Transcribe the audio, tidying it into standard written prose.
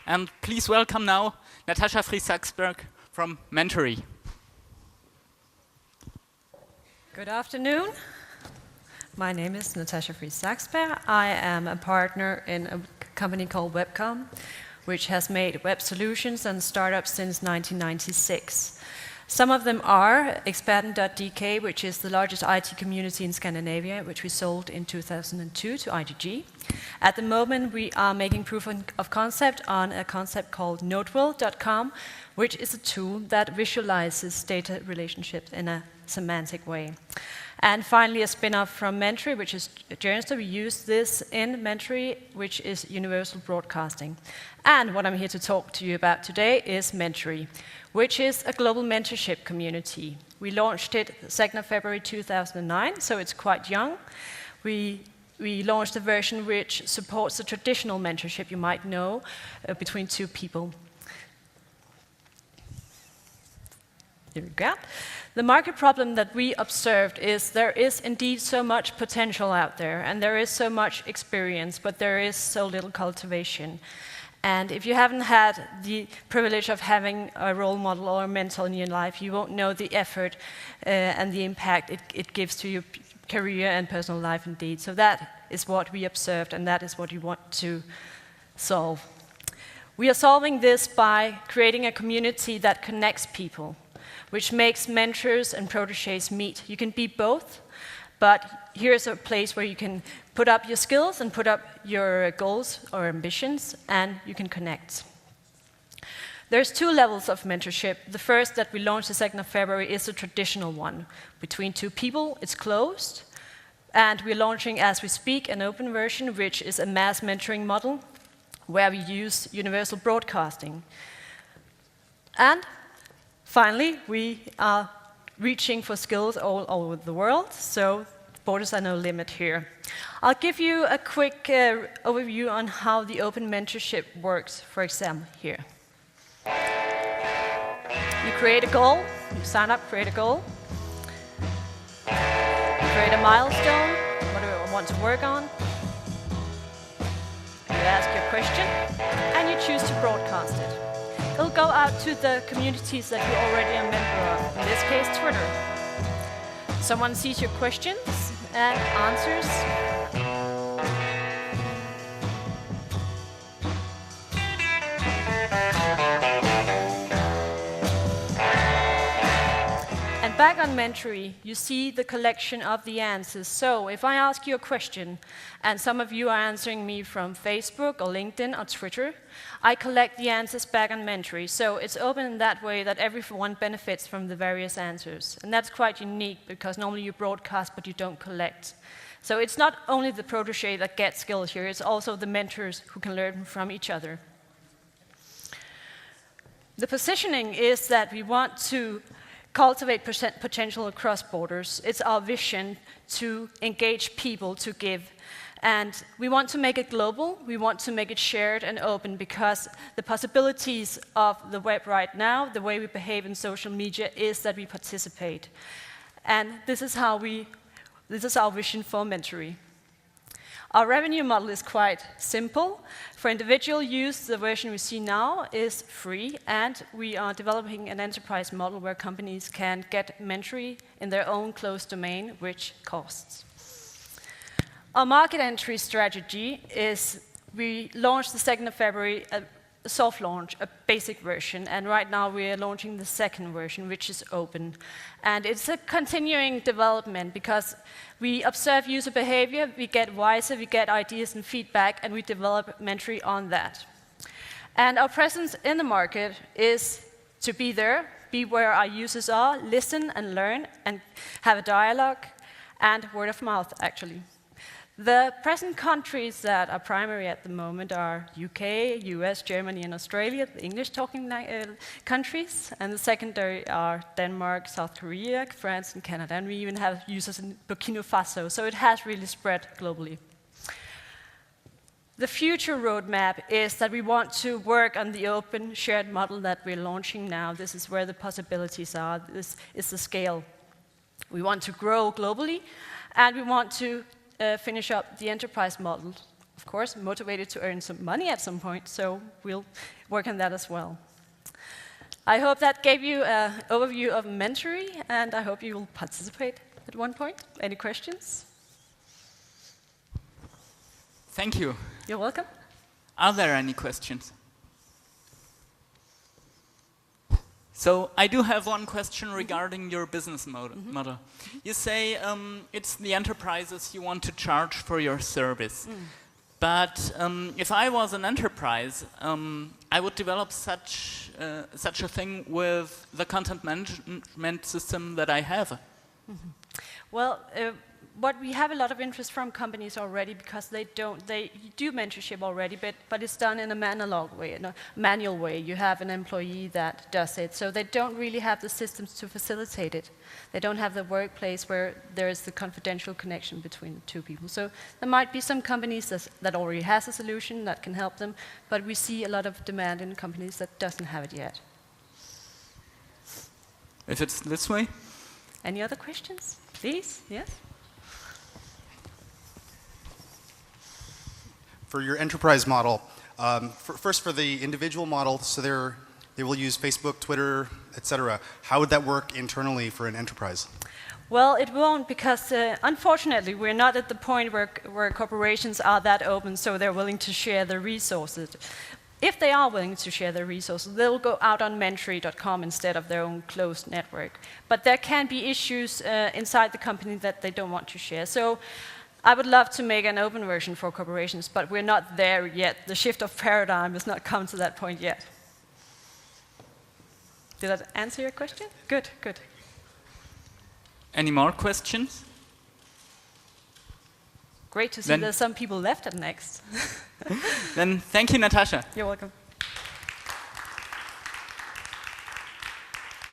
And please welcome now Natasha Friis Saxberg from Mentory. Good afternoon. My name is Natasha Friis Saxberg. I am a partner in a company called Webcom, which has made web solutions and startups since 1996. Some of them are Experten.dk, which is the largest IT community in Scandinavia, which we sold in 2002 to IGG. At the moment, we are making proof of concept on a concept called Notewell.com, which is a tool that visualizes data relationships in a semantic way. And finally, a spin-off from Mentory, which is Journster. We use this in Mentory, which is universal broadcasting. And what I'm here to talk to you about today is Mentory, which is a global mentorship community. We launched it 2nd of February 2009, so it's quite young. We launched a version which supports the traditional mentorship you might know between two people. Here we go. The market problem that we observed is there is indeed so much potential out there, and there is so much experience, but there is so little cultivation. And if you haven't had the privilege of having a role model or a mentor in your life, you won't know the effort and the impact it gives to your career and personal life indeed. So that is what we observed, and that is what we want to solve. We are solving this by creating a community that connects people, which makes mentors and protégés meet. You can be both, but here's a place where you can put up your skills and put up your goals or ambitions, and you can connect. There's two levels of mentorship. The first that we launched the 2nd of February is the traditional one. Between two people, it's closed, and we're launching as we speak an open version, which is a mass mentoring model, where we use universal broadcasting. And finally, we are reaching for skills all over the world, so borders are no limit here. I'll give you a quick overview on how the open mentorship works, for example, here. You create a goal, you sign up, create a goal, you create a milestone, what do you want to work on, you ask your question, and you choose to broadcast it. It'll go out to the communities that you're already a member of, in this case, Twitter. Someone sees your questions and answers. And back on Mentory, you see the collection of the answers. So if I ask you a question, and some of you are answering me from Facebook or LinkedIn or Twitter, I collect the answers back on Mentory. So it's open in that way that everyone benefits from the various answers. And that's quite unique, because normally you broadcast, but you don't collect. So it's not only the protégé that gets skills here, it's also the mentors who can learn from each other. The positioning is that we want to cultivate potential across borders. It's our vision to engage people to give. And we want to make it global, we want to make it shared and open, because the possibilities of the web right now, the way we behave in social media, is that we participate. And this is our vision for Mentory. Our revenue model is quite simple. For individual use, the version we see now is free, and we are developing an enterprise model where companies can get Mentory in their own closed domain, which costs. Our market entry strategy is we launched the 2nd of February a soft launch, a basic version, and right now we are launching the second version, which is open. And it's a continuing development, because we observe user behavior, we get wiser, we get ideas and feedback, and we develop Mentory on that. And our presence in the market is to be there, be where our users are, listen and learn, and have a dialogue, and word of mouth, actually. The present countries that are primary at the moment are UK, US, Germany, and Australia, the English-talking countries. And the secondary are Denmark, South Korea, France, and Canada. And we even have users in Burkina Faso, so it has really spread globally. The future roadmap is that we want to work on the open shared model that we're launching now. This is where the possibilities are. This is the scale. We want to grow globally, and we want to finish up the enterprise model of course, motivated to earn some money at some point, so we'll work on that as well. I hope that gave you an overview of Mentory, and I hope you will participate at one point. Any questions? Thank you. You're welcome. Are there any questions? So I do have one question regarding your business model. You say it's the enterprises you want to charge for your service. But if I was an enterprise, I would develop such a thing with the content management system that I have. Well, what we have a lot of interest from companies already, because they do mentorship already, but it's done in a manual way. You have an employee that does it, so they don't really have the systems to facilitate it. They don't have the workplace where there is the confidential connection between the two people. So there might be some companies that already has a solution that can help them, but we see a lot of demand in companies that doesn't have it yet. If it's this way? Any other questions? Please, yes? For your enterprise model, first for the individual model, so they will use Facebook, Twitter, etc. How would that work internally for an enterprise? Well, it won't, because unfortunately we're not at the point where corporations are that open, so they're willing to share their resources. If they are willing to share their resources, they'll go out on mentory.com instead of their own closed network. But there can be issues inside the company that they don't want to share. So I would love to make an open version for corporations, but we're not there yet. The shift of paradigm has not come to that point yet. Did that answer your question? Good, good. Any more questions? Great to see there's some people left at Next. Then thank you, Natasha. You're welcome.